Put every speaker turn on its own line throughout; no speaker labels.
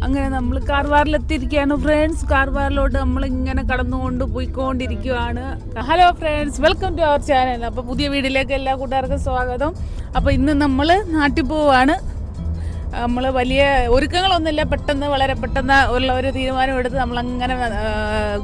അങ്ങനെ നമ്മൾ കാർവാറിലെത്തിയിരിക്കുകയാണ് ഫ്രണ്ട്സ്. കാർവാറിലോട്ട് നമ്മൾ ഇങ്ങനെ കടന്നുകൊണ്ട് പോയിക്കൊണ്ടിരിക്കുകയാണ്. Hello friends, welcome to our channel. അപ്പോൾ പുതിയ വീഡിയോയിലേക്ക് എല്ലാ കൂട്ടുകാർക്കും സ്വാഗതം. അപ്പോൾ ഇന്ന് നമ്മൾ നാട്ടിൽ പോവാണ്. നമ്മൾ വലിയ ഒരുക്കങ്ങളൊന്നുമില്ല, പെട്ടെന്ന് വളരെ പെട്ടെന്ന് ഉള്ള ഒരു തീരുമാനം എടുത്ത് നമ്മളങ്ങനെ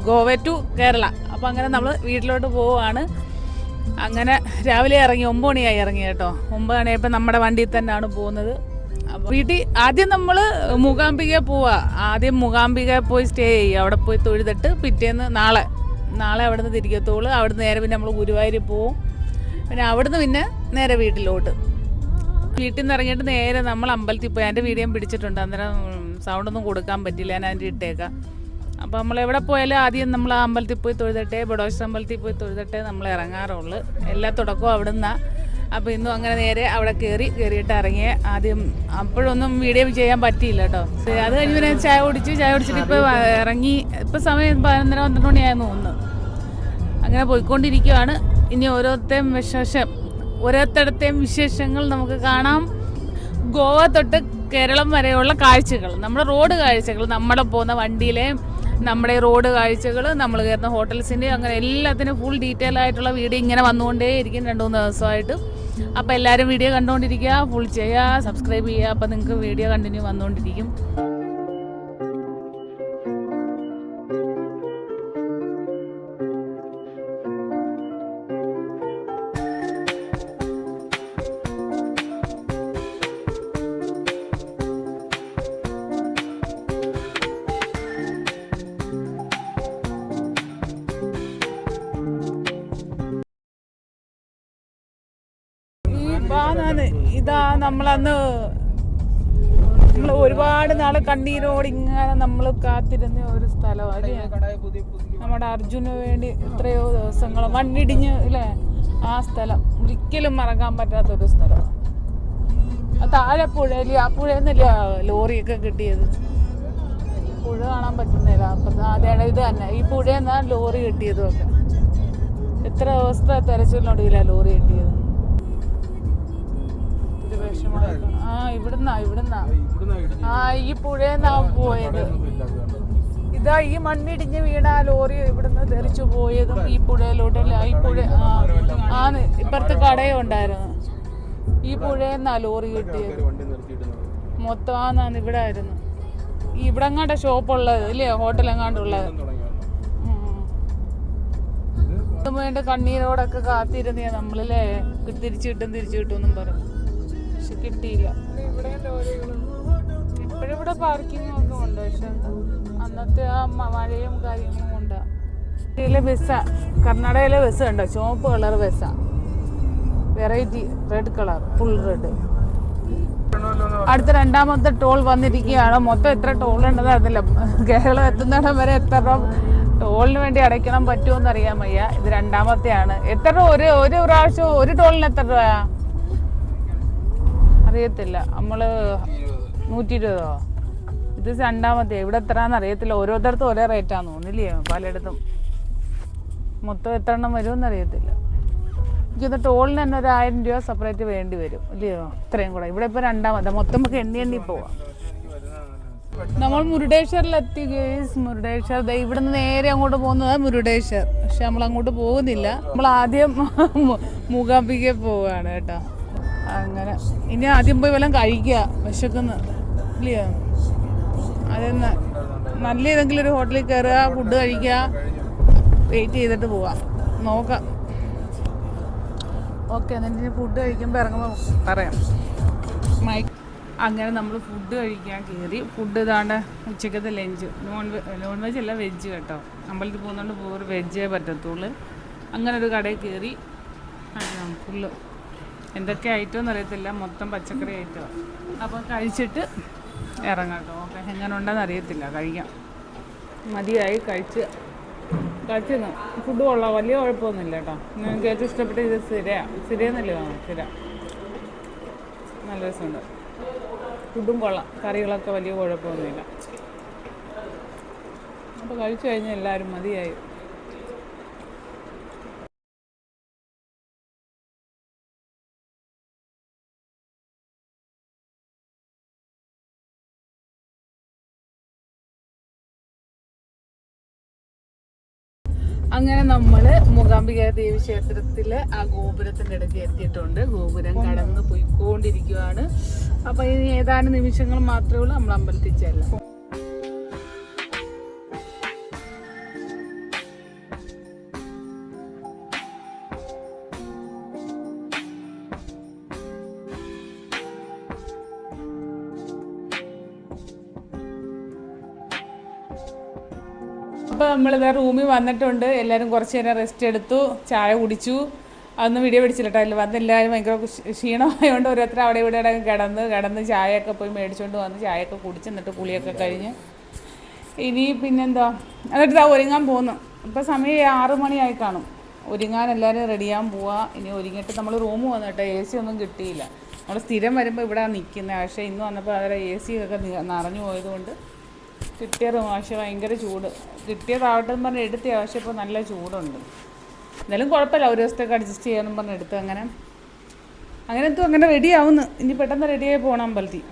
ഗോവ ടു കേരള. അപ്പോൾ അങ്ങനെ നമ്മൾ വീട്ടിലോട്ട് പോവുകയാണ്. അങ്ങനെ രാവിലെ ഇറങ്ങി, 9 മണിയായി ഇറങ്ങി കേട്ടോ. 9 മണിയായപ്പോൾ നമ്മുടെ വണ്ടിയിൽ തന്നെയാണ് പോകുന്നത്. വീട്ടിൽ ആദ്യം നമ്മൾ മൂകാംബിക പോവാ. ആദ്യം മൂകാംബിക പോയി സ്റ്റേ ചെയ്യുക. അവിടെ പോയി തൊഴുതിട്ട് പിറ്റേന്ന് നാളെ അവിടെ നിന്ന് തിരിക്കത്തുള്ളൂ. അവിടുന്ന് നേരെ പിന്നെ നമ്മൾ ഗുരുവായൂർ പോവും. പിന്നെ അവിടുന്ന് പിന്നെ നേരെ വീട്ടിലോട്ട്. വീട്ടിൽ നിന്ന് ഇറങ്ങിയിട്ട് നേരെ നമ്മൾ അമ്പലത്തിൽ പോയി. എൻ്റെ വീഡിയോ പിടിച്ചിട്ടുണ്ട്, അന്നേരം സൗണ്ടൊന്നും കൊടുക്കാൻ പറ്റില്ല, ഞാൻ അതിൻ്റെ ഇട്ടേക്കാം. അപ്പോൾ നമ്മൾ എവിടെ പോയാലും ആദ്യം നമ്മൾ ആ അമ്പലത്തിൽ പോയി തൊഴുതട്ടെ, ബഡോസ് അമ്പലത്തിൽ പോയി തൊഴുതട്ടെ നമ്മൾ ഇറങ്ങാറുള്ളൂ. എല്ലാ തുടക്കവും അവിടെ നിന്നാണ്. അപ്പോൾ ഇന്നും അങ്ങനെ നേരെ അവിടെ കയറിയിട്ട് ഇറങ്ങിയേ. ആദ്യം അപ്പോഴൊന്നും വീഡിയോ ചെയ്യാൻ പറ്റിയില്ല കേട്ടോ. അത് കഴിഞ്ഞ് പിന്നെ ചായ കുടിച്ചിട്ട് ഇപ്പോൾ ഇറങ്ങി. ഇപ്പോൾ സമയം 11-12 മണിയായെന്ന് തോന്നുന്നു. അങ്ങനെ പോയിക്കൊണ്ടിരിക്കുകയാണ്. ഇനി ഓരോരുത്തരത്തെയും വിശേഷങ്ങൾ നമുക്ക് കാണാം. ഗോവ തൊട്ട് കേരളം വരെയുള്ള കാഴ്ചകൾ, നമ്മുടെ റോഡ് കാഴ്ചകൾ, നമ്മുടെ പോകുന്ന വണ്ടിയിലെ നമ്മുടെ റോഡ് കാഴ്ചകൾ, നമ്മൾ കയറുന്ന ഹോട്ടൽസിൻ്റെ, അങ്ങനെ എല്ലാത്തിനും ഫുൾ ഡീറ്റെയിൽ ആയിട്ടുള്ള വീഡിയോ ഇങ്ങനെ വന്നുകൊണ്ടേയിരിക്കും 2-3 ദിവസമായിട്ട്. അപ്പോൾ എല്ലാവരും വീഡിയോ കണ്ടുകൊണ്ടിരിക്കുക, ഫുൾ ചെയ്യുക, സബ്സ്ക്രൈബ് ചെയ്യുക. അപ്പോൾ നിങ്ങൾക്ക് വീഡിയോ കണ്ടിന്യൂ വന്നുകൊണ്ടിരിക്കും. ഇതാ നമ്മളന്ന് ഒരുപാട് നാള് കണ്ണീരോട് ഇങ്ങനെ നമ്മൾ കാത്തിരുന്ന ഒരു സ്ഥലമാണ്. നമ്മുടെ അർജുന് വേണ്ടി എത്രയോ ദിവസങ്ങൾ മണ്ണിടിഞ്ഞ് ഇല്ലേ, ആ സ്ഥലം ഒരിക്കലും മറക്കാൻ പറ്റാത്തൊരു സ്ഥലമാണ്. താഴെ പുഴയില്, ആ പുഴയെന്നല്ല ലോറിയൊക്കെ കിട്ടിയത്. പുഴ കാണാൻ പറ്റുന്നില്ല. അപ്പം അതാണ് ഇത് തന്നെ, ഈ പുഴയെന്നാ ലോറി കിട്ടിയതും ഒക്കെ. എത്ര ദിവസത്തെ തെരച്ചിലിനൊടുവില്ല ലോറി കിട്ടിയത്. ഇവിടുന്നാ ഈ പുഴയെന്നാ പോയത്. ഇതാ ഈ മണ്ണിടിഞ്ഞ് വീണ ലോറി ഇവിടുന്ന് തെറിച്ചു പോയതും ഈ പുഴയിലോട്ടല്ല. ഈ പുഴ ഇപ്പുറത്ത് കടയും ഉണ്ടായിരുന്നു. ഈ പുഴയെന്നാ ലോറി കിട്ടിയത് മൊത്തം. ഇവിടെ ആയിരുന്നു ഇവിടെ എങ്ങാണ്ട് ഷോപ്പുള്ളത് ഇല്ലേ, ഹോട്ടൽ എങ്ങാണ്ടുള്ളത്. വേണ്ട കണ്ണീരോടൊക്കെ കാത്തിരുന്നേ നമ്മളില്ലേ, തിരിച്ചു കിട്ടും എന്നും പറഞ്ഞു. പക്ഷെ കിട്ടിയില്ല. ഇപ്പോഴിവിടെ പാർക്കിംഗ് ഒക്കെ ഉണ്ട്, പക്ഷെ അന്നത്തെ ആ മഴയും കാര്യങ്ങളും കൊണ്ടാ. ബസ്സാ, കർണാടകയിലെ ബസ് ഉണ്ടോ, ചുവപ്പ് കളർ ബസ്സാ, variety red colour, full red. അടുത്ത 2ാമത്തെ ടോൾ വന്നിരിക്കുകയാണ്. മൊത്തം എത്ര ടോൾ ഉണ്ടെന്ന് അറിയില്ല. കേരളം എത്തുന്നിടം വരെ എത്ര രൂപ ടോളിന് വേണ്ടി അടയ്ക്കണം പറ്റുമോന്ന് അറിയാൻ വയ്യ. ഇത് 2ാമത്തെയാണ്. എത്ര രൂപ ഒരു പ്രാവശ്യം ഒരു ടോളിന് എത്ര രൂപയാ അറിയത്തില്ല. നമ്മള് 120. ഇത് 2ാമത്തെ. ഇവിടെ എത്രയാണെന്ന് അറിയത്തില്ല. ഓരോരുത്തർക്കും ഒരേ റേറ്റാന്ന് തോന്നുന്നില്ലേ, പലയിടത്തും. മൊത്തം എത്ര എണ്ണം വരുമെന്ന് അറിയത്തില്ല. എനിക്കൊന്ന് ടോളിന് തന്നെ ഒരു 1000 രൂപ സെപ്പറേറ്റ് വേണ്ടി വരും ഇല്ലയോ, ഇത്രയും കൂടെ. ഇവിടെ ഇപ്പോൾ 2ാമത്തെ. മൊത്തം നമുക്ക് എണ്ണി പോവാം. നമ്മൾ മുരുടേശ്വറിലെത്തി. മുരുടേശ്വർ ഇവിടുന്ന് നേരെ അങ്ങോട്ട് പോകുന്നത് മുരുടേശ്വർ. പക്ഷെ നമ്മൾ അങ്ങോട്ട് പോകുന്നില്ല. നമ്മൾ ആദ്യം മൂകാംബിക പോവുകയാണ് കേട്ടോ. അങ്ങനെ ഇനി ആദ്യം പോയി വല്ലതും കഴിക്കുക, വിശക്കുന്നു ഇല്ലയോ. അതെന്ന് നല്ല ഏതെങ്കിലും ഒരു ഹോട്ടലിൽ കയറുക, ഫുഡ് കഴിക്കുക, വെയിറ്റ് ചെയ്തിട്ട് പോവാം. നോക്കാം. ഓക്കെ, എന്നിട്ട് ഫുഡ് കഴിക്കുമ്പോൾ ഇറങ്ങുമ്പോൾ പറയാം. അങ്ങനെ നമ്മൾ ഫുഡ് കഴിക്കാൻ കയറി. ഫുഡ് ഇതാണ്ട് ഉച്ചക്കത്തെ ലഞ്ച്. നോൺ വെജ് അല്ല, വെജ് കേട്ടോ. അമ്പലത്തിൽ പോകുന്നതുകൊണ്ട് വെജേ പറ്റത്തുള്ളൂ. അങ്ങനെ ഒരു കടയിൽ കയറി. ഫുള്ള് എന്തൊക്കെ ഐറ്റം എന്ന് അറിയത്തില്ല, മൊത്തം പച്ചക്കറി ഐറ്റം. അപ്പോൾ കഴിച്ചിട്ട് ഇറങ്ങാം കേട്ടോ. ഓക്കെ, എങ്ങനെ ഉണ്ടെന്ന് അറിയത്തില്ല, കഴിക്കാം. മതിയായി കഴിച്ചിരുന്നു. ഫുഡ് കൊള്ളാം, വലിയ കുഴപ്പമൊന്നുമില്ല കേട്ടോ. എനിക്ക് ഏറ്റവും ഇഷ്ടപ്പെട്ട ഇത് സിരയെന്നല്ലേ, സിര നല്ല രസമുണ്ട്. ഫുഡും കൊള്ളാം, കറികളൊക്കെ വലിയ കുഴപ്പമൊന്നുമില്ല. അപ്പോൾ കഴിച്ചു കഴിഞ്ഞാൽ എല്ലാവരും മതിയായി. അങ്ങനെ നമ്മള് മൂകാംബിക ദേവി ക്ഷേത്രത്തിലെ ആ ഗോപുരത്തിന്റെ ഇടയ്ക്ക് എത്തിയിട്ടുണ്ട്. ഗോപുരം കടന്ന് പോയിക്കൊണ്ടിരിക്കുകയാണ്. അപ്പൊ ഇനി ഏതാനും നിമിഷങ്ങൾ മാത്രമേ ഉള്ളൂ നമ്മൾ അമ്പലത്തിൽ ചെല്ലാം. അപ്പോൾ നമ്മളിതാ റൂമിൽ വന്നിട്ടുണ്ട്. എല്ലാവരും കുറച്ച് നേരം റെസ്റ്റ് എടുത്തു, ചായ കുടിച്ചു. അതൊന്നും വീഡിയോ പിടിച്ചില്ല. വന്ന് എല്ലാവരും ഭയങ്കര ക്ഷീണമായതുകൊണ്ട് ഓരോരുത്തർ അവിടെ ഇവിടെ കിടന്ന് ചായയൊക്കെ പോയി മേടിച്ചുകൊണ്ട് വന്ന് ചായയൊക്കെ കുടിച്ച് എന്നിട്ട് കുളിയൊക്കെ കഴിഞ്ഞ് ഇനി പിന്നെന്താ എന്നിട്ട് ഒരുങ്ങാൻ പോകുന്നു. ഇപ്പോൾ സമയം 6 മണിയായി കാണും. ഒരുങ്ങാൻ എല്ലാവരും റെഡിയാകാൻ പോവാ. ഇനി ഒരുങ്ങിയിട്ട് നമ്മൾ റൂം വന്നിട്ട് AC ഒന്നും കിട്ടിയില്ല. നമ്മൾ സ്ഥിരം വരുമ്പോൾ ഇവിടെ നിൽക്കുന്നത്. പക്ഷേ ഇന്ന് വന്നപ്പോൾ അവരെ AC ഒക്കെ നിറഞ്ഞു പോയതുകൊണ്ട് കിട്ടിയ റൂം. പക്ഷേ ഭയങ്കര ചൂട്. കിട്ടിയതാവട്ടെ എന്ന് പറഞ്ഞ് എടുത്ത. പക്ഷേ ഇപ്പോൾ നല്ല ചൂടുണ്ട്. എന്നാലും കുഴപ്പമില്ല, ഒരു ദിവസത്തേക്ക് അഡ്ജസ്റ്റ് ചെയ്യാമെന്ന് പറഞ്ഞ് എടുത്ത്. അങ്ങനെ റെഡി ആവുന്നു. ഇനി പെട്ടെന്ന് റെഡിയായി പോകണം അമ്പലത്തിൽ.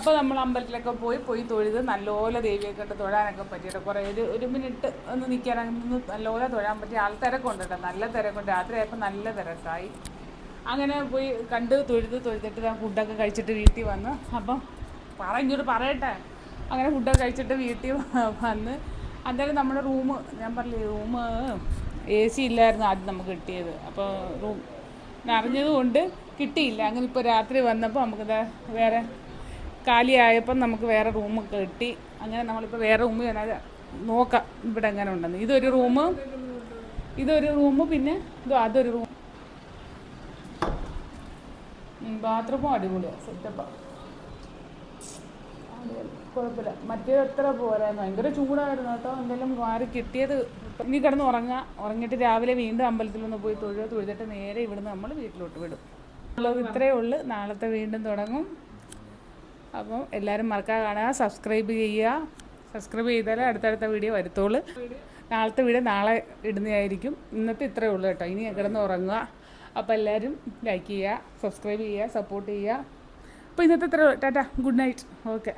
അപ്പോൾ നമ്മൾ അമ്പലത്തിലൊക്കെ പോയി തൊഴുത് നല്ലപോലെ ദേവിയെ കണ്ട് തൊഴാനൊക്കെ പറ്റിയിട്ട് കുറേ ഒരു മിനിറ്റ് ഒന്ന് നിൽക്കാനൊന്ന് നല്ലപോലെ തൊഴാൻ പറ്റി. ആൾത്തിരക്കുണ്ട് കേട്ടോ, നല്ല തിരക്കുണ്ട്. രാത്രിയായപ്പോൾ നല്ല തിരക്കായി. അങ്ങനെ പോയി കണ്ട് തൊഴുതിട്ട് ഞാൻ ഫുഡൊക്കെ കഴിച്ചിട്ട് വീട്ടിൽ വന്ന്. അപ്പം ഇങ്ങോട്ട് പറയട്ടെ. അങ്ങനെ ഫുഡൊക്കെ കഴിച്ചിട്ട് വീട്ടിൽ വന്ന് അന്നേരം നമ്മുടെ റൂം, ഞാൻ പറഞ്ഞില്ലേ റൂം AC ഇല്ലായിരുന്നു ആദ്യം നമുക്ക് കിട്ടിയത്. അപ്പോൾ റൂം നിറഞ്ഞതുകൊണ്ട് കിട്ടിയില്ല. അങ്ങനെ ഇപ്പോൾ രാത്രി വന്നപ്പോൾ നമുക്കിത് വേറെ കാലിയായപ്പം നമുക്ക് വേറെ റൂമൊക്കെ കിട്ടി. അങ്ങനെ നമ്മളിപ്പോൾ വേറെ റൂം നോക്കാം ഇവിടെ എങ്ങനെ ഉണ്ടെന്ന്. ഇതൊരു റൂം പിന്നെ അതൊരു റൂം. ബാത്റൂമും അടിപൊളിയാണ്, സെറ്റപ്പാണ്, കുഴപ്പമില്ല. മറ്റേ എത്ര പോരായിരുന്നു, ഭയങ്കര ചൂടായിരുന്നു കേട്ടോ. എന്തെങ്കിലും മാറി കിട്ടിയത്. ഇനി കിടന്ന് ഉറങ്ങിയിട്ട് രാവിലെ വീണ്ടും അമ്പലത്തിലൊന്ന് പോയി തൊഴുതിട്ട് നേരെ ഇവിടുന്ന് നമ്മൾ വീട്ടിലോട്ട് വിടും. ഉള്ളത് ഇത്രയേ ഉള്ളൂ. നാളത്തെ വീണ്ടും തുടങ്ങും. അപ്പം എല്ലാവരും മറക്കാതെ കാണുക, സബ്സ്ക്രൈബ് ചെയ്യുക. സബ്സ്ക്രൈബ് ചെയ്താലേ അടുത്തടുത്ത വീഡിയോ വരുത്തുള്ളൂ. നാളത്തെ വീഡിയോ നാളെ ഇടുന്നതായിരിക്കും. ഇന്നത്തെ ഇത്രയേ ഉള്ളൂ കേട്ടോ. ഇനി കിടന്ന് ഉറങ്ങുക. അപ്പോൾ എല്ലാവരും ലൈക്ക് ചെയ്യുക, സബ്സ്ക്രൈബ് ചെയ്യുക, സപ്പോർട്ട് ചെയ്യുക. അപ്പോൾ ഇന്നത്തെ ഇത്രയേ ഉള്ളൂ. Tata, good night, okay.